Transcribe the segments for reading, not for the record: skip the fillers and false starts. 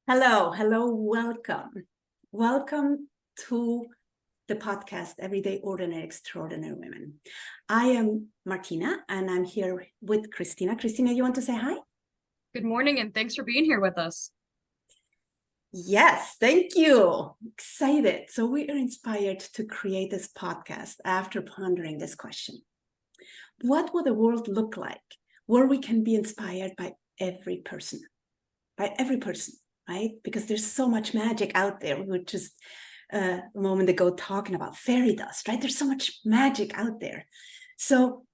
Hello, welcome. Welcome to the podcast, Everyday Ordinary Extraordinary Women. I am Martina, and I'm here with Christina. Christina, you want to say hi? Good morning, and thanks for being here with us. Yes, thank you. Excited. So we are inspired to create this podcast after pondering this question. What will the world look like where we can be inspired by every person? By every person. Right? Because there's so much magic out there. We were just a moment ago talking about fairy dust, right? There's so much magic out there. So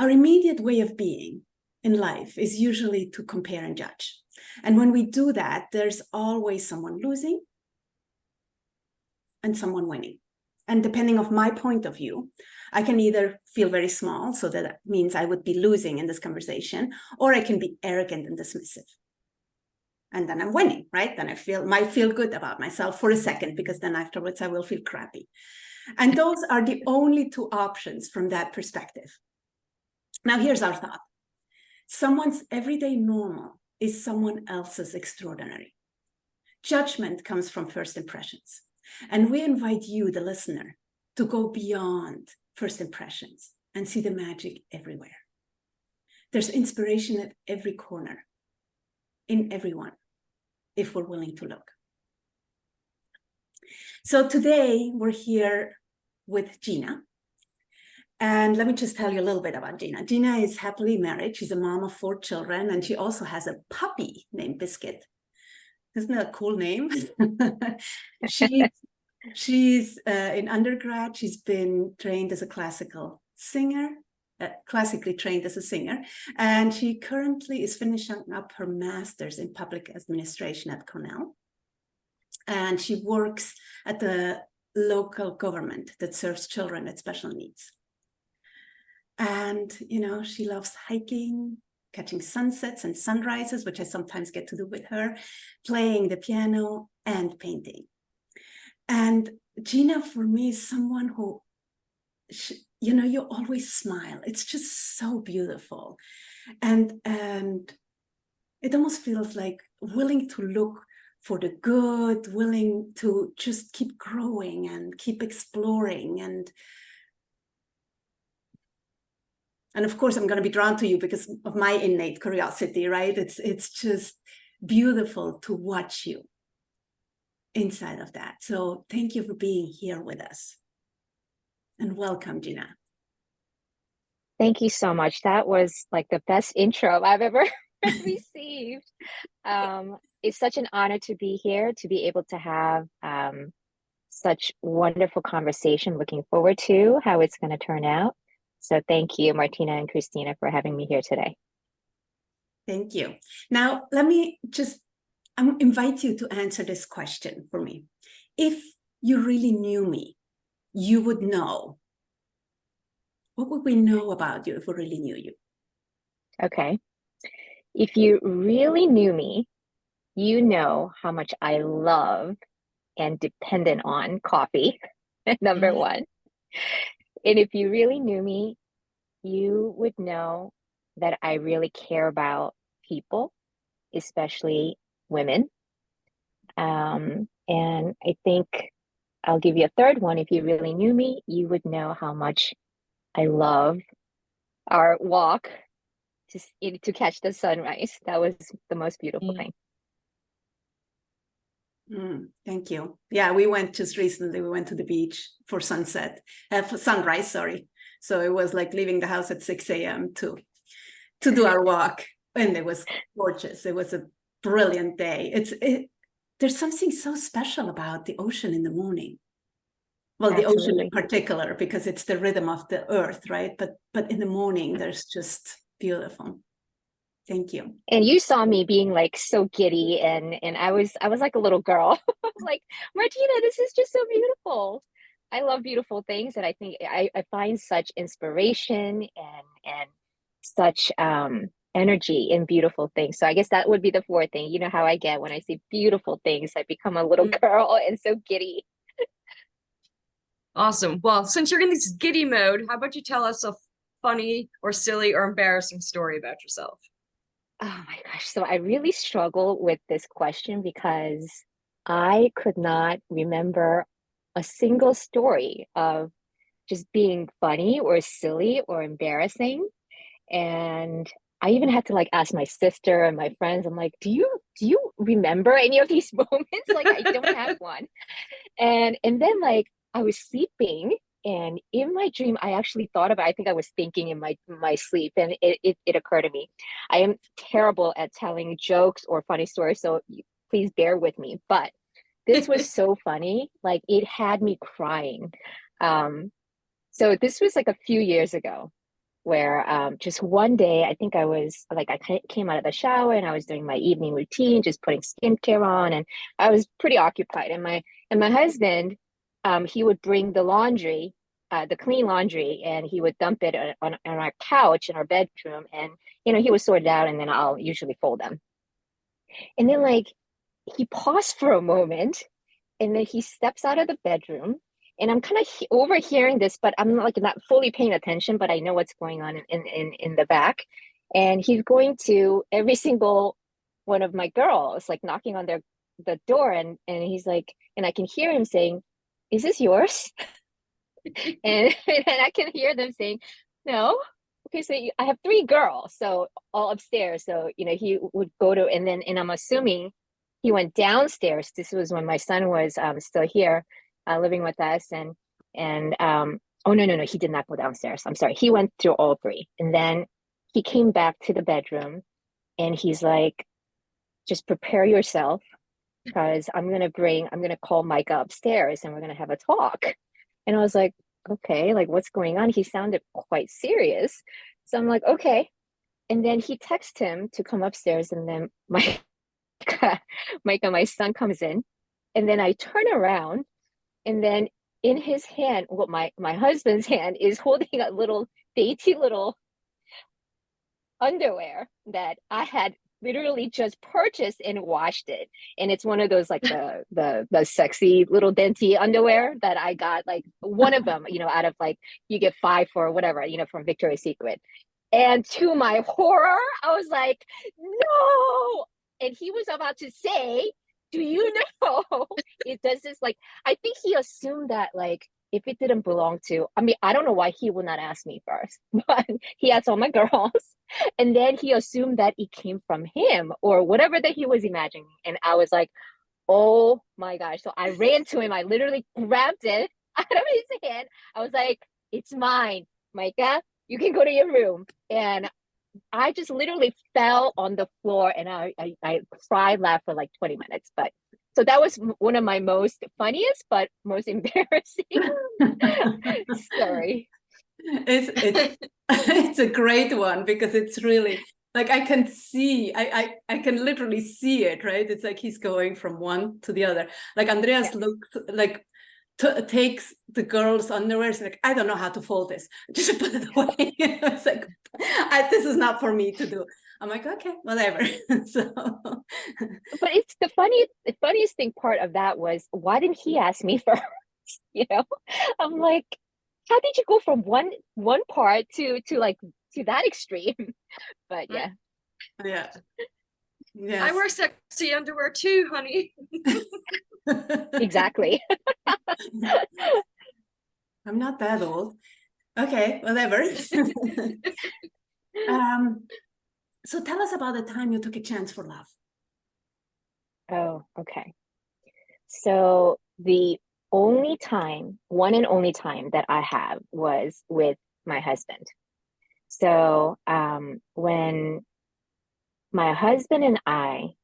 our immediate way of being in life is usually to compare and judge. And when we do that, there's always someone losing and someone winning. And depending on my point of view, I can either feel very small, so that means I would be losing in this conversation, or I can be arrogant and dismissive. And then I'm winning, right? Then I might feel good about myself for a second, because then afterwards I will feel crappy. And those are the only two options from that perspective. Now, here's our thought. Someone's everyday normal is someone else's extraordinary. Judgment comes from first impressions. And we invite you, the listener, to go beyond first impressions and see the magic everywhere. There's inspiration at every corner, in everyone, if we're willing to look. So today we're here with Gina. And let me just tell you a little bit about Gina. Gina is happily married. She's a mom of 4 children, and she also has a puppy named Biscuit. Isn't that a cool name? She's in undergrad. She's been trained as a classical singer, classically trained as a singer, and she currently is finishing up her master's in public administration at Cornell. And she works at the local government that serves children with special needs. And, you know, she loves hiking, catching sunsets and sunrises, which I sometimes get to do with her, playing the piano and painting. And Gina, for me, is someone who, you know, you always smile. It's just so beautiful. And it almost feels like willing to look for the good, willing to just keep growing and keep exploring. And of course, I'm going to be drawn to you because of my innate curiosity, right? It's just beautiful to watch you inside of that. So thank you for being here with us. And welcome, Gina. Thank you so much. That was like the best intro I've ever received. It's such an honor to be here, to be able to have such wonderful conversation. Looking forward to how it's going to turn out. So thank you, Martina and Christina, for having me here today. Thank you. Now, let me just invite you to answer this question for me. If you really knew me, you would know. What would we know about you if we really knew you? Okay. If you really knew me, you know how much I love and dependent on coffee, number one. And if you really knew me, you would know that I really care about people, especially women. And I think I'll give you a third one. If you really knew me, you would know how much I love our walk to catch the sunrise. That was the most beautiful thing. Thank you. Yeah, we went just recently. We went to the beach for for sunrise. Sorry. So it was like leaving the house at 6 a.m. to do our walk, and it was gorgeous. It was a brilliant day. There's something so special about the ocean in the morning. Well, the ocean in particular, because it's the rhythm of the earth, right? But in the morning, there's just beautiful. Thank you. And you saw me being like so giddy, and I was like a little girl. I was like, Martina, this is just so beautiful. I love beautiful things, and I think I find such inspiration and such energy in beautiful things. So I guess that would be the fourth thing. You know how I get when I see beautiful things, I become a little girl and so giddy. Awesome. Well, since you're in this giddy mode, how about you tell us a funny or silly or embarrassing story about yourself? Oh my gosh, so I really struggle with this question because I could not remember a single story of just being funny or silly or embarrassing. And I even had to like ask my sister and my friends, I'm like, do you remember any of these moments? Like I don't have one. And then like I was sleeping and in my dream I actually thought about, I think I was thinking in my sleep, and it occurred to me. I am terrible at telling jokes or funny stories, so please bear with me. But this was so funny, like it had me crying. So this was like a few years ago where just one day, I think I was like, came out of the shower and I was doing my evening routine, just putting skincare on, and I was pretty occupied. And my husband, he would bring the laundry, the clean laundry, and he would dump it on our couch in our bedroom, and he would sort it out, and then I'll usually fold them. And then like he paused for a moment, and then he steps out of the bedroom, and I'm kind of overhearing this, but I'm like not fully paying attention, but I know what's going on in the back. And he's going to every single one of my girls, like knocking on the door, and he's like, and I can hear him saying, "Is this yours?" and I can hear them saying, "No." Okay, so I have three girls, so all upstairs. So he would go to, and I'm assuming he went downstairs. This was when my son was still here, living with us, and oh no, he did not go downstairs. I'm sorry. He went through all three, and then he came back to the bedroom, and he's like, "Just prepare yourself, because I'm gonna call Micah upstairs, and we're gonna have a talk." And I was like, "Okay, like what's going on?" He sounded quite serious, so I'm like, "Okay." And then he texts him to come upstairs, and then Micah, my son, comes in, and then I turn around, and then in his hand, what my husband's hand is holding a little dainty little underwear that I had literally just purchased and washed it. And it's one of those like the sexy little dainty underwear that I got, like one of them, out of like you get 5 for whatever, from Victoria's Secret. And to my horror, I was like, "No." And he was about to say, "Do you know it does this?" Like, I think he assumed that, like, if it didn't belong to, I mean, I don't know why he would not ask me first, but he asked all my girls. And then he assumed that it came from him or whatever that he was imagining. And I was like, oh my gosh. So I ran to him. I literally grabbed it out of his hand. I was like, "It's mine, Micah. You can go to your room." And I just literally fell on the floor, and I cried, laughed for like 20 minutes. But so that was one of my most funniest, but most embarrassing story. It's it's a great one because it's really like I can see, I can literally see it, right? It's like he's going from one to the other. Like Andreas looks like takes the girl's underwear. It's like, "I don't know how to fold this. Just put it away." It's like, this is not for me to do. I'm like, okay, whatever. So, But it's the funniest thing part of that was, why didn't he ask me first? You know, I'm like, how did you go from one part to like to that extreme? But yeah. yeah, I yes, wear sexy underwear too, honey. Exactly. I'm not that old. Okay, whatever. um, so tell us about the time you took a chance for love. Oh, okay. So the one and only time that I have was with my husband. So when my husband and I,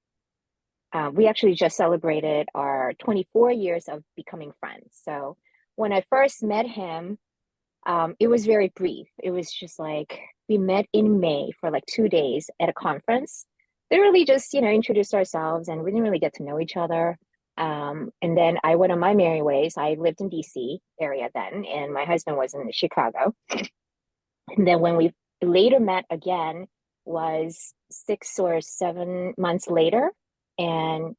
we actually just celebrated our 24 years of becoming friends. So when I first met him, it was very brief. It was just like we met in May for like 2 days at a conference. Literally just, introduced ourselves, and we didn't really get to know each other. And then I went on my merry ways. I lived in DC area then, and my husband was in Chicago. And then when we later met again was 6 or 7 months later. And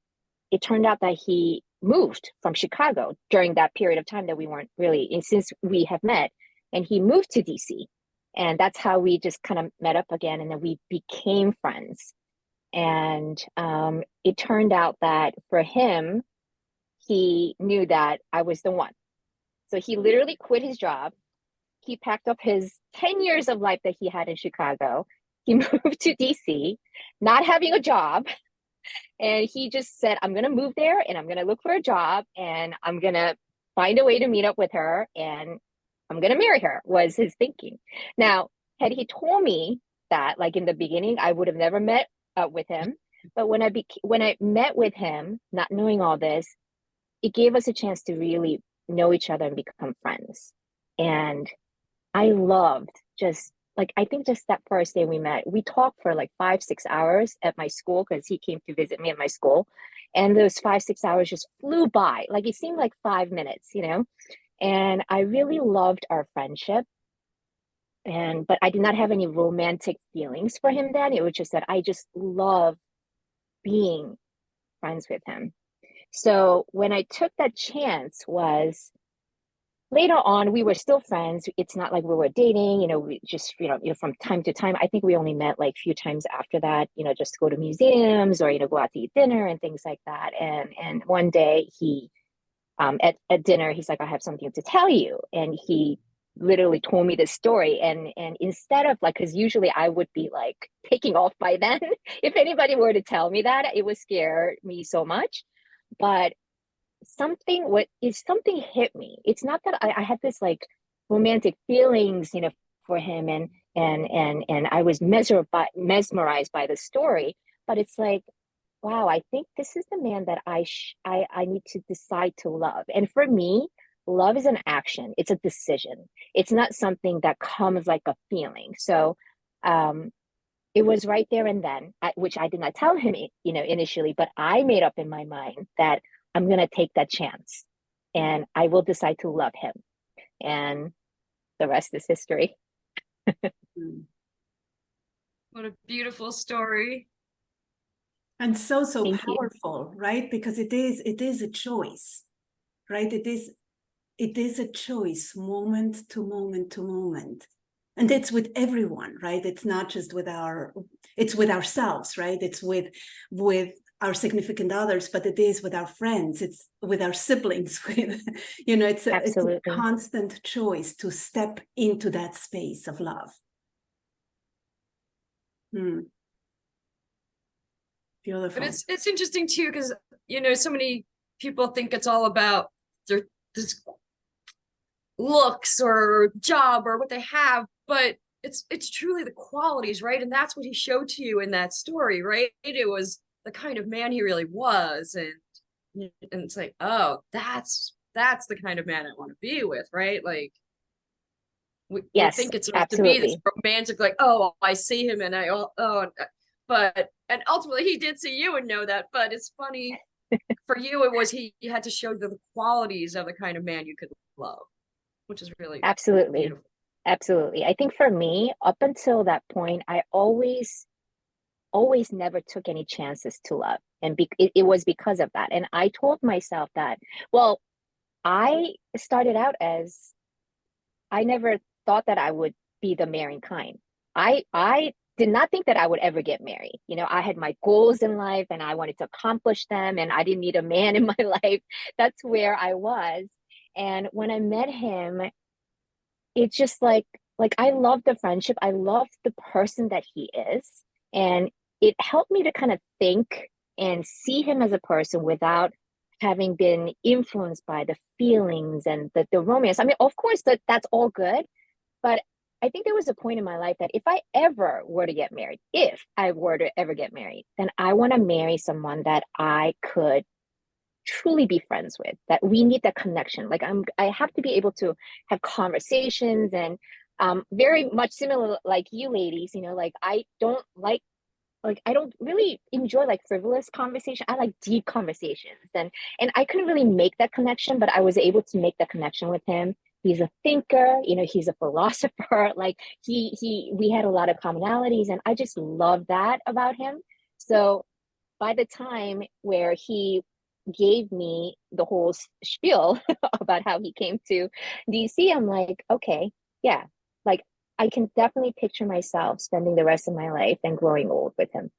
it turned out that he moved from Chicago during that period of time that we weren't really, and since we have met, and he moved to DC. And that's how we just kind of met up again. And then we became friends. And it turned out that for him, he knew that I was the one. So he literally quit his job. He packed up his 10 years of life that he had in Chicago. He moved to DC, not having a job. And he just said, I'm going to move there and I'm going to look for a job and I'm going to find a way to meet up with her and I'm going to marry her, was his thinking. Now, had he told me that, like in the beginning, I would have never met up with him. But when I met with him, not knowing all this, it gave us a chance to really know each other and become friends. And I loved just like, I think just that first day we met, we talked for like 5-6 hours at my school because he came to visit me at my school. And those 5-6 hours just flew by. Like it seemed like 5 minutes, you know? And I really loved our friendship. But I did not have any romantic feelings for him then. It was just that I just love being friends with him. So when I took that chance was later on, we were still friends. It's not like we were dating, we just, from time to time. I think we only met like a few times after that, just to go to museums or, go out to eat dinner and things like that. And one day he, at dinner, he's like, I have something to tell you. And he literally told me this story. And instead of like, because usually I would be like taking off by then, if anybody were to tell me that, it would scare me so much. But something hit me. It's not that I had this like romantic feelings, for him and I was mesmerized by the story, but it's like, wow, I think this is the man that I need to decide to love. And for me, love is an action. It's a decision. It's not something that comes like a feeling. So it was right there and then, which I did not tell him, initially, but I made up in my mind that I'm going to take that chance and I will decide to love him. And the rest is history. What a beautiful story. And so Thank you. powerful, right? Because it is a choice, right? It is a choice, moment to moment to moment. And it's with everyone, right? It's not just it's with ourselves, right? It's with our significant others, but it is with our friends, it's with our siblings, with, it's a constant choice to step into that space of love. Beautiful. But it's interesting too, because so many people think it's all about their this looks or job or what they have, but it's truly the qualities, right? And that's what he showed to you in that story, right? It was the kind of man he really was, and it's like, oh, that's the kind of man I want to be with, right? Like we think it's supposed to be this romantic, like, oh, I see him and but and ultimately he did see you and know that. But it's funny for you, it was he had to show the qualities of the kind of man you could love, which is really beautiful. Absolutely. I think for me, up until that point, I always never took any chances to love. And it was because of that. And I told myself that, well, I started out as, I never thought that I would be the marrying kind. I did not think that I would ever get married. I had my goals in life and I wanted to accomplish them and I didn't need a man in my life. That's where I was. And when I met him, it's just like I love the friendship. I love the person that he is. And it helped me to kind of think and see him as a person without having been influenced by the feelings and the romance. I mean, of course, that's all good. But I think there was a point in my life that if I ever were to get married, then I want to marry someone that I could truly be friends with, that we need that connection. Like I have to be able to have conversations and very much similar like you ladies, like I don't really enjoy like frivolous conversation. I like deep conversations and I couldn't really make that connection, but I was able to make that connection with him. He's a thinker, he's a philosopher. Like we had a lot of commonalities and I just love that about him. So by the time where he gave me the whole spiel about how he came to DC, I'm like, okay, yeah, like I can definitely picture myself spending the rest of my life and growing old with him.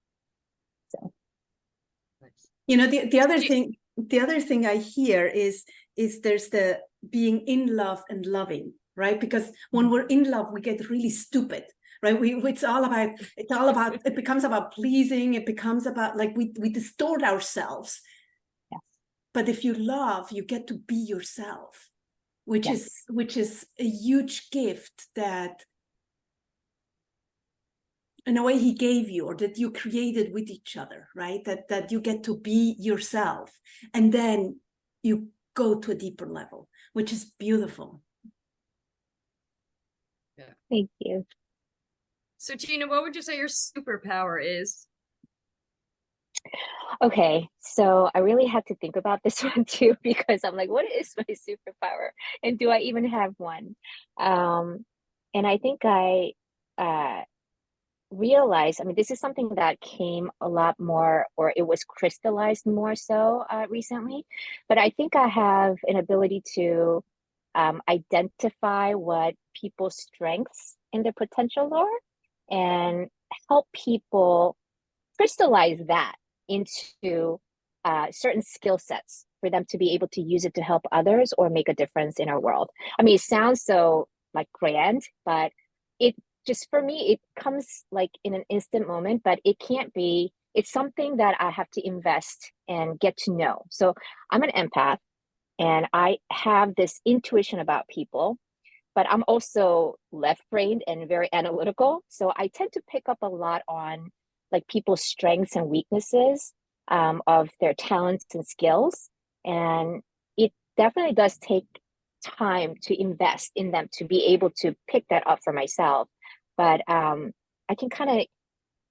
You know, the other thing I hear is there's the being in love and loving, right? Because when we're in love, we get really stupid, right? It's all about it becomes about pleasing. It becomes about like we distort ourselves. Yes. But if you love, you get to be yourself, which Yes. is a huge gift that in a way he gave you, or that you created with each other, right? That you get to be yourself, and then you go to a deeper level, which is beautiful. Yeah. Thank you. So Gina, what would you say your superpower is? Okay, so I really had to think about this one too, because I'm like, what is my superpower? And do I even have one? And I think I uh realized, I mean, this is something that came a lot more, or it was crystallized more so recently, but I think I have an ability to identify what people's strengths and their potential are and help people crystallize that into certain skill sets for them to be able to use it to help others or make a difference in our world. I mean, it sounds so like grand, but it just for me, it comes like in an instant moment, but it can't be, it's something that I have to invest and get to know. So I'm an empath and I have this intuition about people, but I'm also left-brained and very analytical. So I tend to pick up a lot on like people's strengths and weaknesses of their talents and skills. And it definitely does take time to invest in them to be able to pick that up for myself. But I can kind of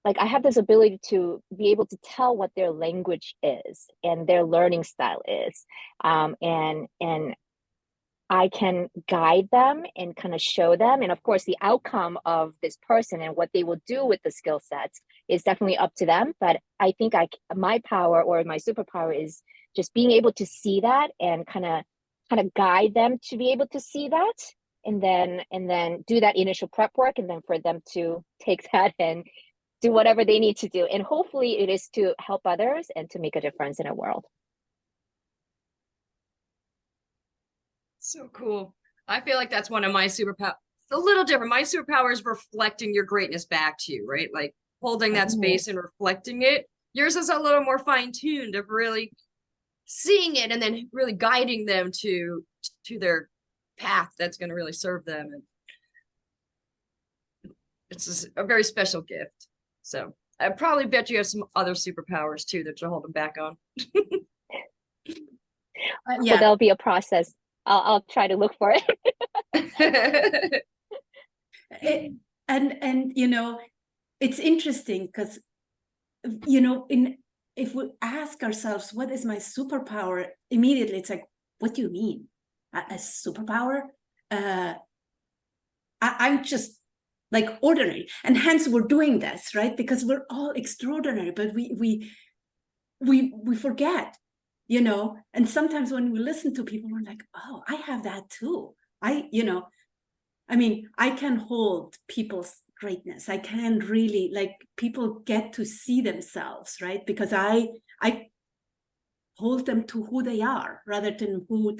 like I have this ability to be able to tell what their language is and their learning style is, and I can guide them and kind of show them. And of course, the outcome of this person and what they will do with the skill sets is definitely up to them. But I think my power or my superpower is just being able to see that and kind of guide them to be able to see that, and then do that initial prep work, and then for them to take that and do whatever they need to do. And hopefully it is to help others and to make a difference in our world. So cool. I feel like that's one of my superpower. A little different. My superpower is reflecting your greatness back to you, right? Like holding that space and reflecting it. Yours is a little more fine-tuned of really seeing it and then really guiding them to their path that's going to really serve them. And it's a very special gift. So I probably bet you have some other superpowers too that you're holding back on. So Yeah. there'll be a process. I'll try to look for it. And you know, it's interesting because you know, if we ask ourselves what is my superpower, immediately it's like, what do you mean? A superpower? I'm just like ordinary, and hence we're doing this, right? Because we're all extraordinary, but we forget, you know. And sometimes when we listen to people, we're like, oh, I have that too. You know, I mean, I can hold people's greatness. I can really, like, people get to see themselves, right? Because I hold them to who they are rather than who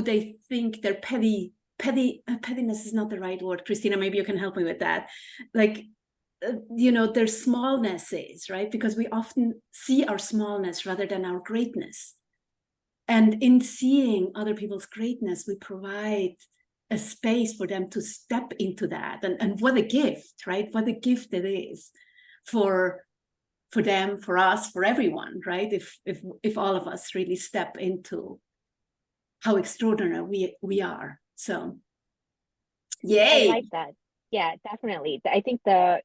they think their pettiness is not the right word. Christina, maybe you can help me with that. Like, you know, their smallness is, right? Because we often see our smallness rather than our greatness. And in seeing other people's greatness, we provide a space for them to step into that. And what a gift, right? What a gift it is for them, for us, for everyone, right? If all of us really step into how extraordinary we are. So yay. I like that. Yeah, definitely. I think the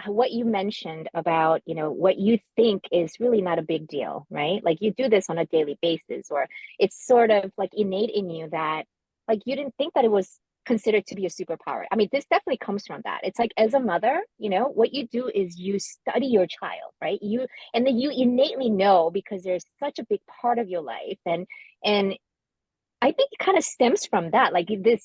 what you mentioned about, you know, what you think is really not a big deal, right? Like you do this on a daily basis, or it's sort of like innate in you that like you didn't think that it was considered to be a superpower. I mean, this definitely comes from that. It's like as a mother, you know, what you do is you study your child, right? And then you innately know because there's such a big part of your life, and I think it kind of stems from that, like the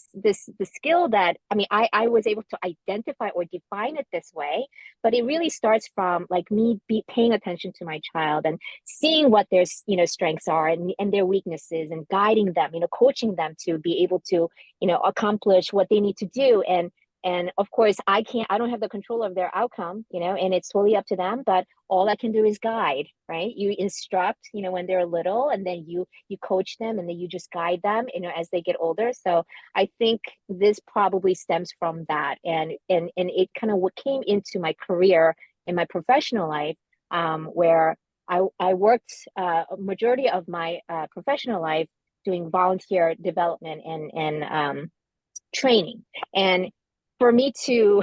skill that, I mean, I was able to identify or define it this way, but it really starts from like me paying attention to my child and seeing what their, strengths are and their weaknesses, and guiding them, coaching them to be able to, accomplish what they need to do. And of course, I don't have the control of their outcome, and it's totally up to them, but all I can do is guide, right? You instruct, when they're little, and then you coach them, and then you just guide them, as they get older. So I think this probably stems from that. And it kind of what came into my career in my professional life, where I worked a majority of my professional life doing volunteer development and training. And for me to,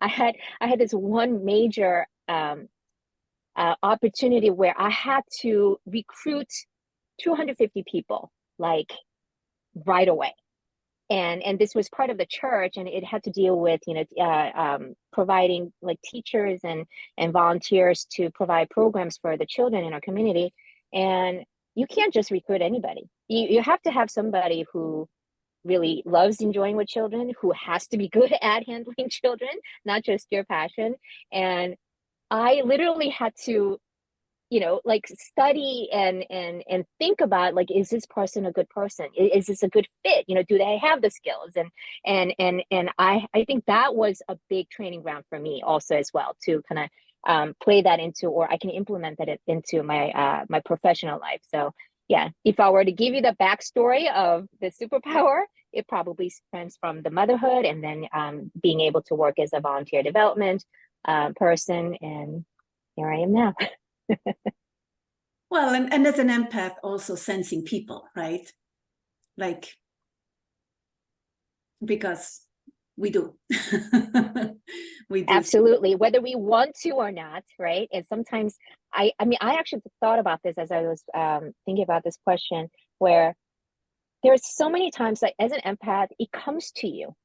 I had this one major opportunity where I had to recruit 250 people, like right away. And this was part of the church, and it had to deal with providing like teachers and volunteers to provide programs for the children in our community. And you can't just recruit anybody. You have to have somebody who really loves enjoying with children, who has to be good at handling children, not just your passion. And I literally had to, like study and think about, like, is this person a good person? Is this a good fit? Do they have the skills? And I think that was a big training ground for me also as well, to kind of play that into, or I can implement that into my my professional life. So yeah, if I were to give you the backstory of the superpower, it probably stems from the motherhood, and then being able to work as a volunteer development person. And here I am now. Well, and as an empath, also sensing people, right? Like, because we do. We do. Absolutely, whether we want to or not, right? And sometimes I mean, I actually thought about this as I was thinking about this question, where there's so many times that as an empath, it comes to you,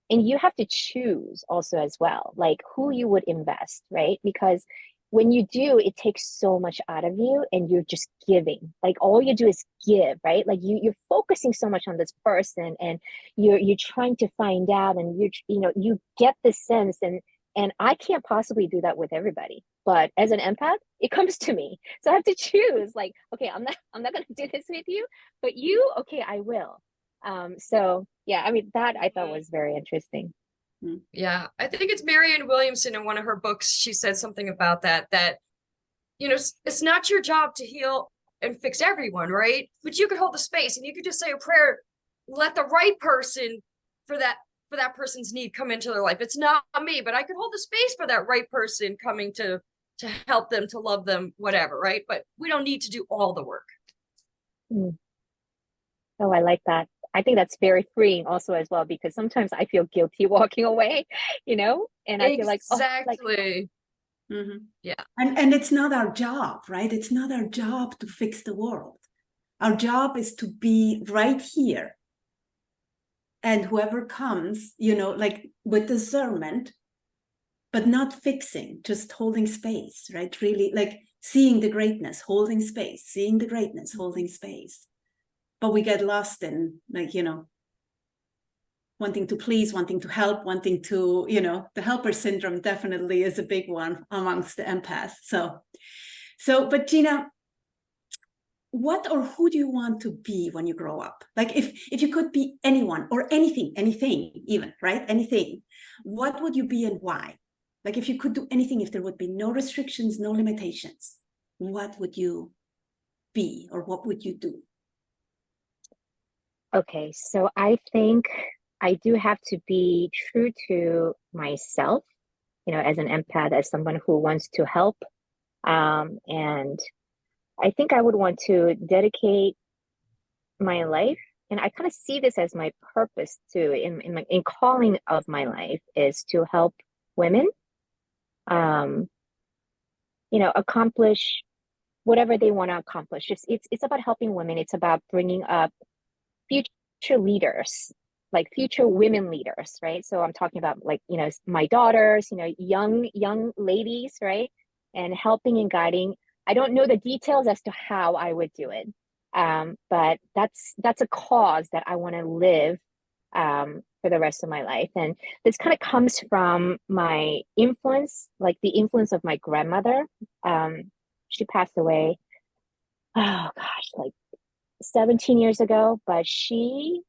and you have to choose also as well, like who you would invest, right? Because when you do, it takes so much out of you, and you're just giving. Like all you do is give, right? Like you're focusing so much on this person, and you're trying to find out, and you get the sense, and I can't possibly do that with everybody. But as an empath, it comes to me. So I have to choose, like, okay, I'm not gonna do this with you, but you, okay, I will. So yeah, I mean, that I thought was very interesting. Yeah, I think it's Marianne Williamson in one of her books. She said something about that, it's not your job to heal and fix everyone, right? But you could hold the space, and you could just say a prayer, let the right person for that person's need come into their life. It's not me, but I could hold the space for that right person coming to help them, to love them, whatever, right? But we don't need to do all the work. Mm. Oh, I like that. I think that's very freeing also as well, because sometimes I feel guilty walking away, and I feel like, oh, like, Exactly. Yeah. And it's not our job, right? It's not our job to fix the world. Our job is to be right here. And whoever comes, like with discernment, but not fixing, just holding space, right? Really like seeing the greatness, holding space, seeing the greatness, holding space. But we get lost in, like, wanting to please, wanting to help, wanting to, the helper syndrome definitely is a big one amongst the empaths. But Gina, what or who do you want to be when you grow up? Like if you could be anyone or anything even, right? Anything, what would you be and why? Like if you could do anything, if there would be no restrictions, no limitations, what would you be or what would you do? okay, so I think I do have to be true to myself, as an empath, as someone who wants to help. And I think I would want to dedicate my life, and I kind of see this as my purpose too, in calling of my life, is to help women, um, accomplish whatever they want to accomplish. It's about helping women. It's about bringing up future leaders, like future women leaders, right? So I'm talking about, like, my daughters, young ladies, right? And helping and guiding. I don't know the details as to how I would do it, But that's a cause that I want to live for the rest of my life. And this kind of comes from my influence, like the influence of my grandmother. She passed away, oh gosh, like 17 years ago, but she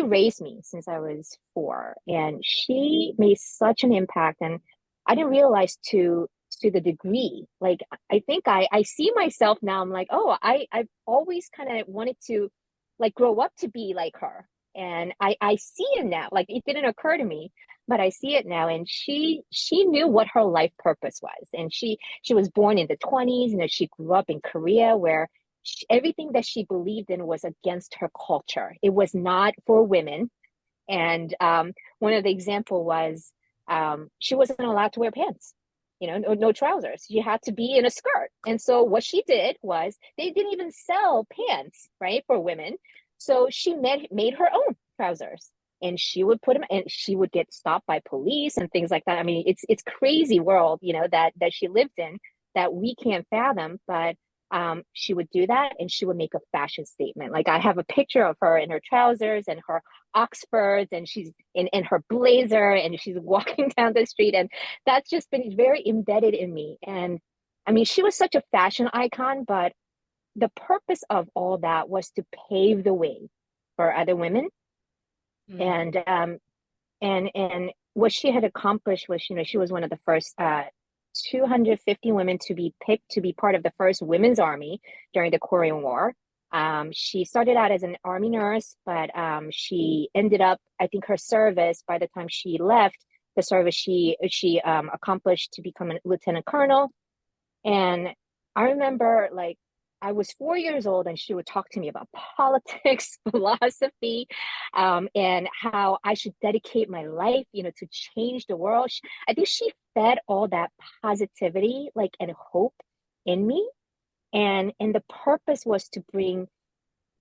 raised me since I was 4, and she made such an impact. And I didn't realize to the degree. Like I think I see myself now. I'm like, oh, I've always kind of wanted to like grow up to be like her. And I see it now. Like it didn't occur to me, but I see it now. And she knew what her life purpose was. And she was born in the 20s, and she grew up in Korea where everything that she believed in was against her culture. It was not for women. And one of the example was she wasn't allowed to wear pants, no trousers. She had to be in a skirt. And so what she did was they didn't even sell pants, right, for women. So she made her own trousers, and she would put them, and she would get stopped by police and things like that. I mean, it's crazy world, that she lived in that we can't fathom. But she would do that, and she would make a fashion statement. Like I have a picture of her in her trousers and her Oxfords, and she's in her blazer, and she's walking down the street, and that's just been very embedded in me. And I mean, she was such a fashion icon, but the purpose of all that was to pave the way for other women. And and what she had accomplished was, she was one of the first 250 women to be picked to be part of the first women's army during the Korean War. She started out as an army nurse, but she ended up, I think her service, by the time she left the service, she accomplished to become a lieutenant colonel. And I remember, like, I was 4 years old, and she would talk to me about politics, philosophy, and how I should dedicate my life, to change the world. I think she fed all that positivity, like, and hope in me. And the purpose was to bring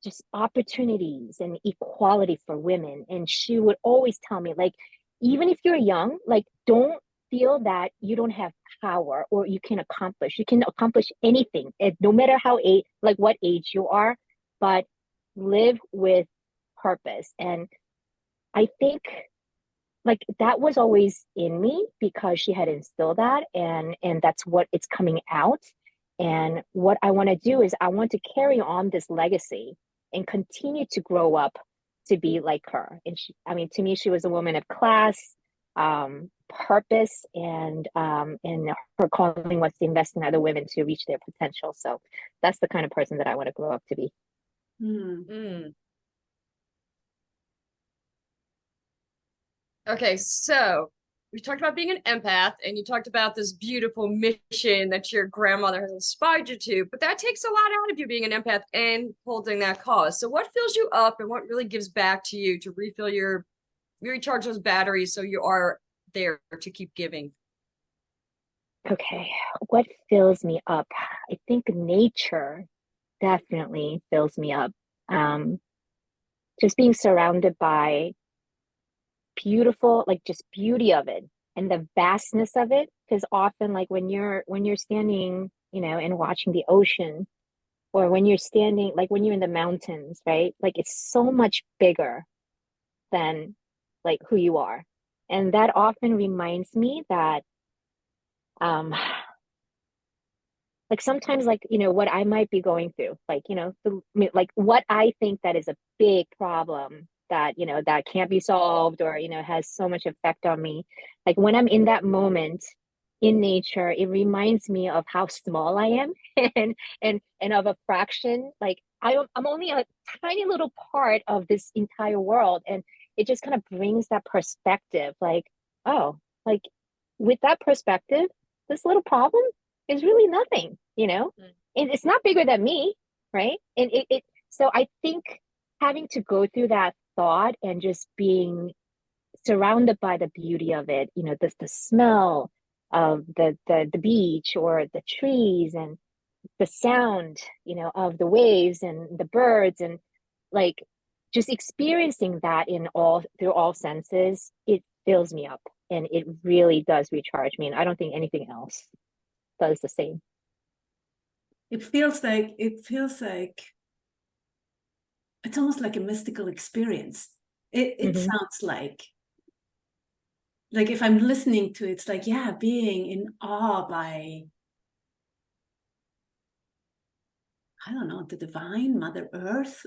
just opportunities and equality for women. And she would always tell me, like, even if you're young, like, don't feel that you don't have power or you can accomplish anything, no matter what age you are, but live with purpose. And I think, like, that was always in me because she had instilled that, and that's what it's coming out. And what I want to do is I want to carry on this legacy and continue to grow up to be like her. And to me, she was a woman of class, purpose, and her calling was to invest in other women to reach their potential. So that's the kind of person that I want to grow up to be. Okay, so we talked about being an empath, and you talked about this beautiful mission that your grandmother has inspired you to, but that takes a lot out of you being an empath and holding that cause. So what fills you up, and what really gives back to you to recharge those batteries so you are there to keep giving? Okay, what fills me up? I think nature definitely fills me up. Just being surrounded by beautiful, like, just beauty of it and the vastness of it. Because often, like, when you're standing, and watching the ocean, or when you're standing, like when you're in the mountains, right? Like, it's so much bigger than, like, who you are. And that often reminds me that like sometimes, like, what I might be going through, like, like what I think that is a big problem that, that can't be solved, or, has so much effect on me. Like, when I'm in that moment in nature, it reminds me of how small I am and of a fraction. Like, I'm only a tiny little part of this entire world. And it just kind of brings that perspective, like, oh, like, with that perspective, this little problem is really nothing, and it's not bigger than me, right? And so I think having to go through that thought and just being surrounded by the beauty of it, the smell of the beach or the trees, and the sound, of the waves and the birds, and, like, just experiencing that through all senses, it fills me up, and it really does recharge me. And I don't think anything else does the same. it feels like it's almost like a mystical experience. It Mhm. sounds like if I'm listening to it, it's like, yeah, being in awe by, I don't know, the divine Mother Earth.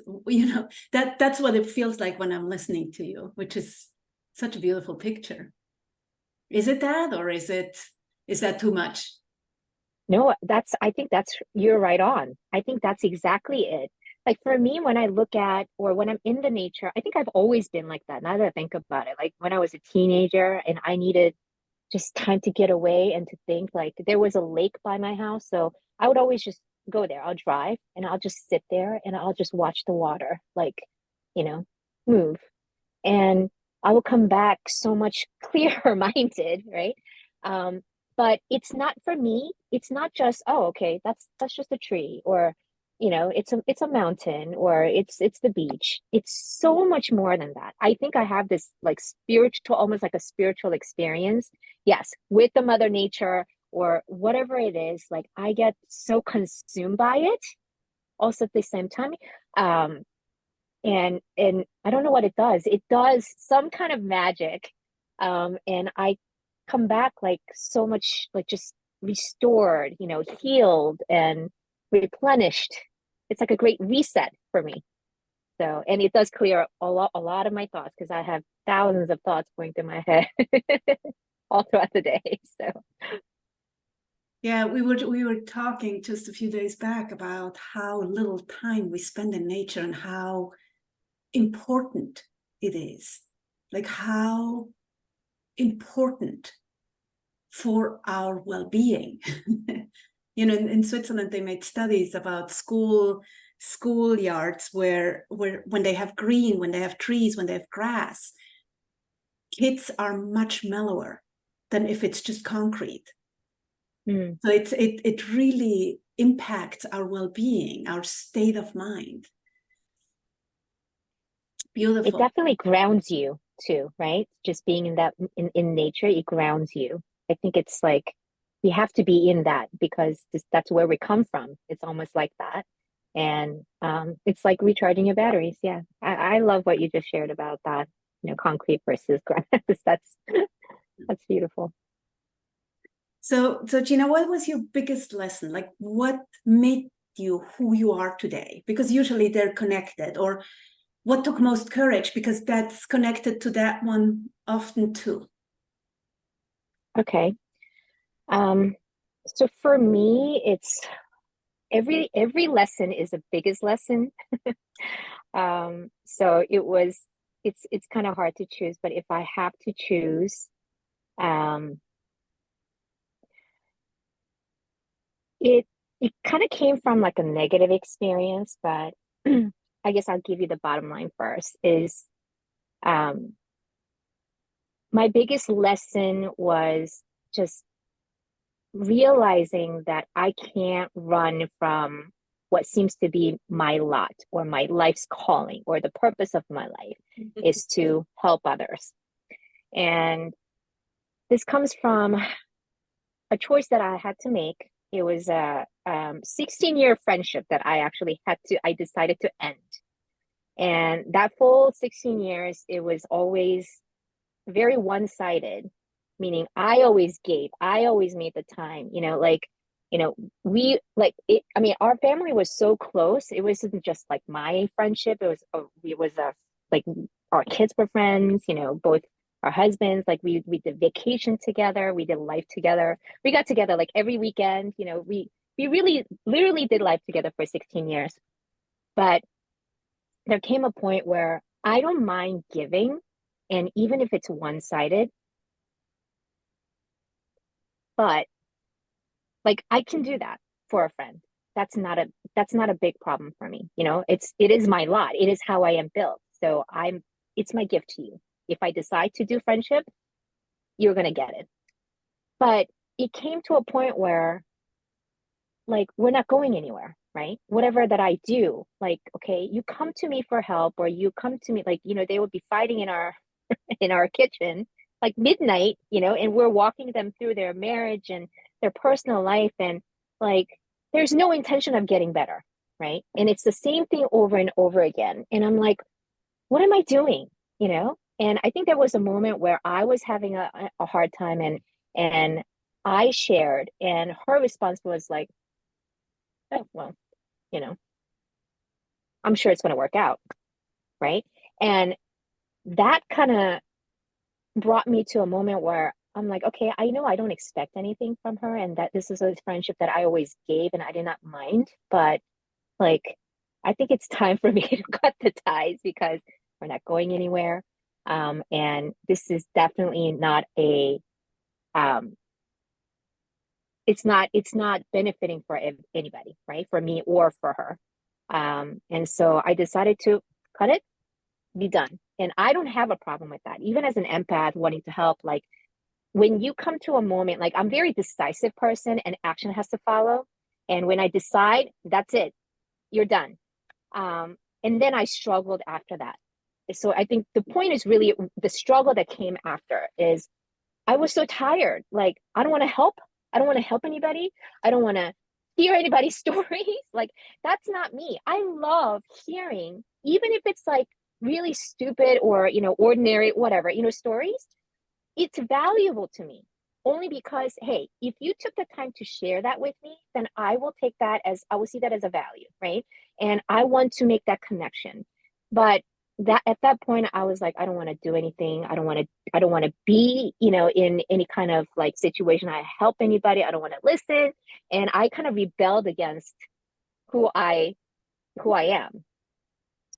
That's what it feels like when I'm listening to you, which is such a beautiful picture. Is it that, or is that too much? No, I think you're right on. I think that's exactly it. Like for me, when I look at, or when I'm in the nature, I think I've always been like that. Now that I think about it, like when I was a teenager and I needed just time to get away and to think, like there was a lake by my house. So I would always just go there. I'll drive and I'll just sit there and I'll just watch the water, like, you know, move. And I will come back so much clearer minded, right? Um, but it's not for me. It's not just, oh, okay, that's just a tree, or it's a mountain, or it's the beach. It's so much more than that. I think I have this like spiritual, almost like a spiritual experience. Yes, with the mother nature or whatever it is, like I get so consumed by it also at the same time. Um, and I don't know what it does. It does some kind of magic. And I come back like so much like just restored, healed and replenished. It's like a great reset for me. So, and it does clear a lot of my thoughts because I have thousands of thoughts going through my head all throughout the day. So, Yeah, we were talking just a few days back about how little time we spend in nature and how important it is. Like how important for our well-being. In Switzerland, they made studies about schoolyards where when they have green, when they have trees, when they have grass, kids are much mellower than if it's just concrete. mm. So it really impacts our well-being, our state of mind. It Beautiful. definitely grounds you too, right? Just being in nature, it grounds you. I think it's like we have to be in that because that's where we come from. It's almost like that. And it's like recharging your batteries. Yeah. I love what you just shared about that, concrete versus grass. That's beautiful. So Gina, what was your biggest lesson? Like what made you who you are today? Because usually they're connected. Or what took most courage? Because that's connected to that one often too. Okay. Um, so for me, it's every lesson is the biggest lesson. So it's kind of hard to choose, but if I have to choose, um, it it kind of came from like a negative experience, but I guess I'll give you the bottom line first is um my biggest lesson was just realizing that I can't run from what seems to be my lot or my life's calling or the purpose of my life is to help others. And this comes from a choice that I had to make. It was a 16-year friendship that I decided to end. And that full 16 years, it was always very one-sided, meaning I always gave, I always made the time, you know, we like it. I mean, our family was so close. It wasn't just like my friendship. It was like our kids were friends, both our husbands, like we did vacation together, we did life together. We got together like every weekend, we really literally did life together for 16 years. But there came a point where I don't mind giving, and even if it's one-sided, but like I can do that for a friend. That's not a big problem for me. It is my lot. It is how I am built. So it's my gift to you. If I decide to do friendship, you're gonna get it. But it came to a point where like we're not going anywhere, right? Whatever that I do, like, okay, you come to me for help, or you come to me, like, they would be fighting in our in our kitchen like midnight, and we're walking them through their marriage and their personal life, and like there's no intention of getting better, right? And it's the same thing over and over again. And I'm like, what am I doing? You know? And I think there was a moment where I was having a hard time, and I shared, and her response was like, oh, well, you know, I'm sure it's going to work out, right? And that kind of brought me to a moment where I'm like, okay, I know I don't expect anything from her, and that this is a friendship that I always gave and I did not mind, but like, I think it's time for me to cut the ties because we're not going anywhere. And this is definitely not a it's not benefiting for anybody, right? For me or for her. And so I decided to cut it, be done. And I don't have a problem with that. Even as an empath wanting to help, like when you come to a moment, like I'm a very decisive person and action has to follow. And when I decide, that's it, you're done. And then I struggled after that. So I think the point is really the struggle that came after is I was so tired. Like, I don't want to help. I don't want to help anybody. I don't want to hear anybody's stories. Like, that's not me. I love hearing, even if it's like really stupid or, ordinary, whatever, stories. It's valuable to me only because, hey, if you took the time to share that with me, then I will see that as a value, right? And I want to make that connection. But that at that point, I was like, I don't want to do anything. I don't want to be, in any kind of like situation. I help anybody. I don't want to listen. And I kind of rebelled against who I am.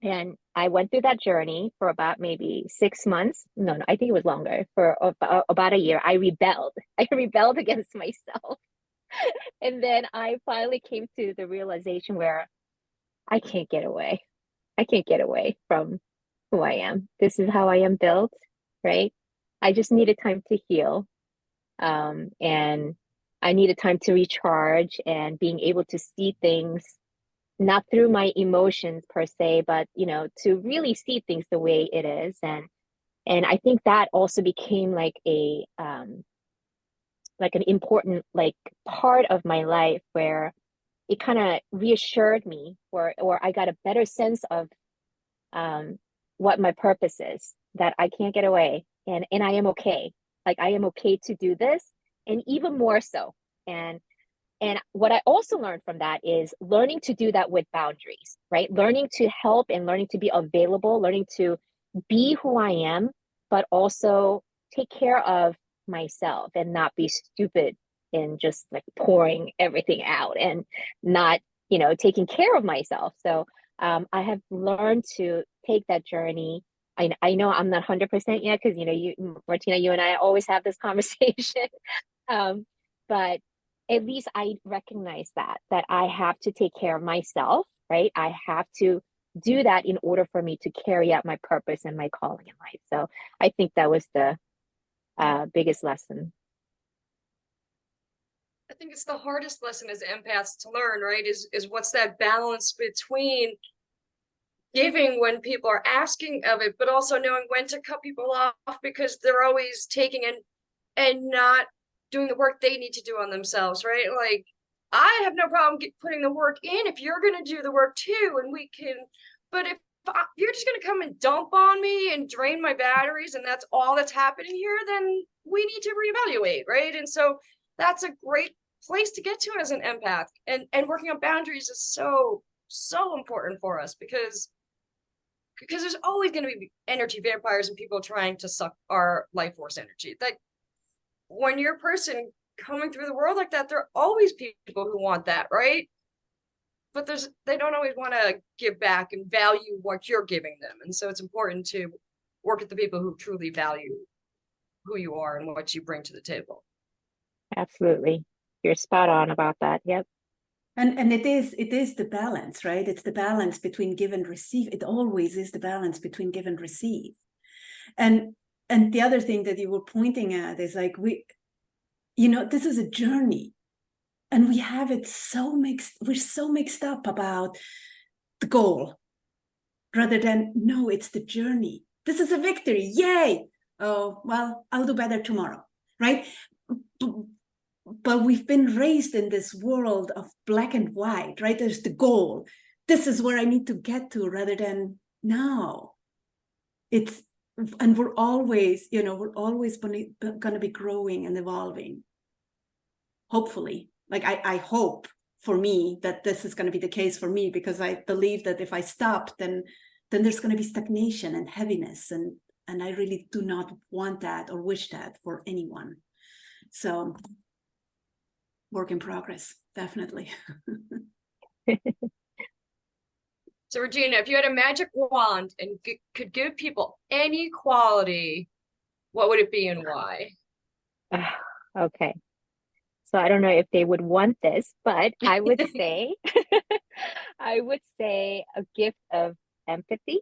And I went through that journey for about maybe 6 months. No, I think it was longer. For about a year, I rebelled. I rebelled against myself. And then I finally came to the realization where I can't get away. I can't get away from who I am. This is how I am built, right? I just needed time to heal. And I needed time to recharge and being able to see things not through my emotions per se, but to really see things the way it is. And I think that also became like an important like part of my life where it kind of reassured me, or I got a better sense of what my purpose is, that I can't get away, and I am okay. Like, I am okay to do this, and even more so. And what I also learned from that is learning to do that with boundaries, right? Learning to help and learning to be available, learning to be who I am, but also take care of myself and not be stupid and just like pouring everything out and not, taking care of myself. So I have learned to take that journey. I know I'm not 100% yet because, Martina, you and I always have this conversation. But at least I recognize that I have to take care of myself, right? I have to do that in order for me to carry out my purpose and my calling in life. So I think that was the biggest lesson. I think it's the hardest lesson as empaths to learn, right? Is what's that balance between giving when people are asking of it, but also knowing when to cut people off because they're always taking and not doing the work they need to do on themselves, right? Like, I have no problem putting the work in if you're going to do the work too, and we can. But if you're just going to come and dump on me and drain my batteries, and that's all that's happening here, then we need to reevaluate, right? And so that's a great place to get to as an empath, and working on boundaries is so important for us because there's always going to be energy vampires and people trying to suck our life force energy. Like, when you're a person coming through the world like that, there are always people who want that, right? But they don't always want to give back and value what you're giving them. And so it's important to work with the people who truly value who you are and what you bring to the table. Absolutely. You're spot on about that. Yep. And it is the balance, right? It's the balance between give and receive. It always is the balance between give and receive. And the other thing that you were pointing at is like, this is a journey, and we have it we're so mixed up about the goal rather than, no, it's the journey. This is a victory. Yay. Oh, well, I'll do better tomorrow, right? but we've been raised in this world of black and white, right? There's the goal. This is where I need to get to, rather than now. And we're always, we're always going to be growing and evolving. Hopefully, like I hope for me that this is going to be the case for me, because I believe that if I stop, then there's going to be stagnation and heaviness, and I really do not want that or wish that for anyone. So, work in progress, definitely. So Regina, if you had a magic wand and could give people any quality, what would it be and why? Okay. So I don't know if they would want this, but I would say I would say a gift of empathy.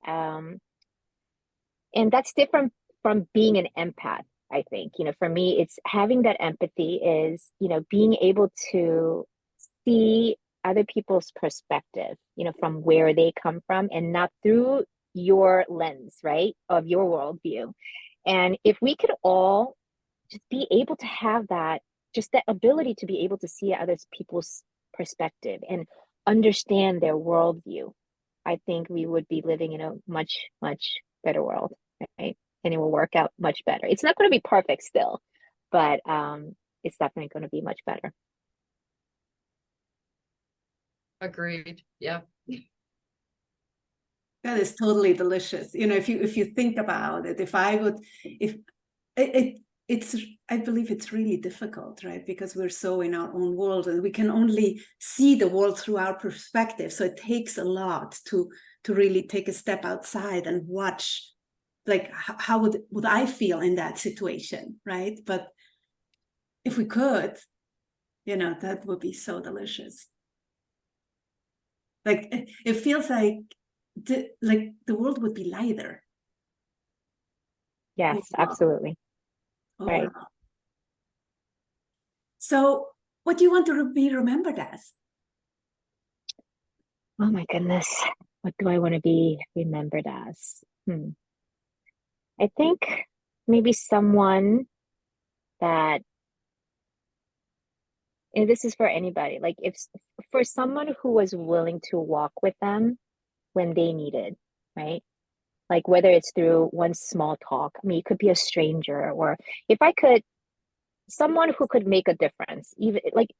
And that's different from being an empath, I think. For me, it's having that empathy is, being able to see other people's perspective, from where they come from and not through your lens, right, of your worldview. And if we could all just be able to have that, just that ability to be able to see other people's perspective and understand their worldview, I think we would be living in a much, much better world, right? And it will work out much better. It's not going to be perfect still, but it's definitely going to be much better. Agreed. Yeah. That is totally delicious. If you think about it, it's I believe it's really difficult, right? Because we're so in our own world and we can only see the world through our perspective. So it takes a lot to really take a step outside and watch, like, how would I feel in that situation, right? But if we could, that would be so delicious. Like, it feels like the world would be lighter. Yes, absolutely. Right. So what do you want to be remembered as? Oh my goodness. What do I want to be remembered as? I think maybe someone that, and this is for anybody, like if for someone who was willing to walk with them when they needed, right? Like whether it's through one small talk, I mean, it could be a stranger, or if I could, someone who could make a difference, even like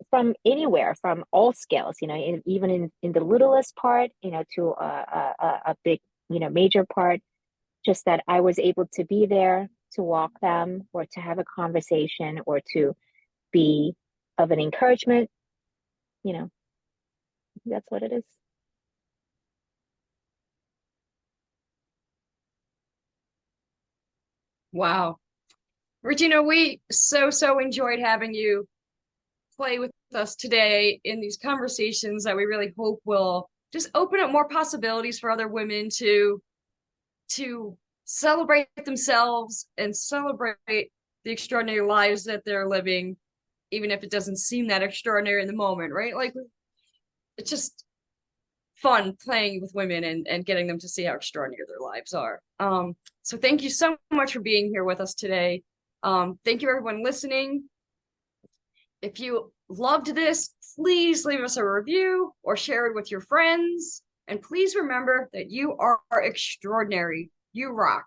from anywhere, from all scales, even in the littlest part, to a big, major part, just that I was able to be there to walk them or to have a conversation or to be of an encouragement, that's what it is. Wow. Regina, we so enjoyed having you play with us today in these conversations that we really hope will just open up more possibilities for other women to celebrate themselves and celebrate the extraordinary lives that they're living, even if it doesn't seem that extraordinary in the moment, right? Like, it's just fun playing with women and getting them to see how extraordinary their lives are. So thank you so much for being here with us today. Thank you everyone listening. If you loved this, please leave us a review or share it with your friends. And please remember that you are extraordinary. You rock.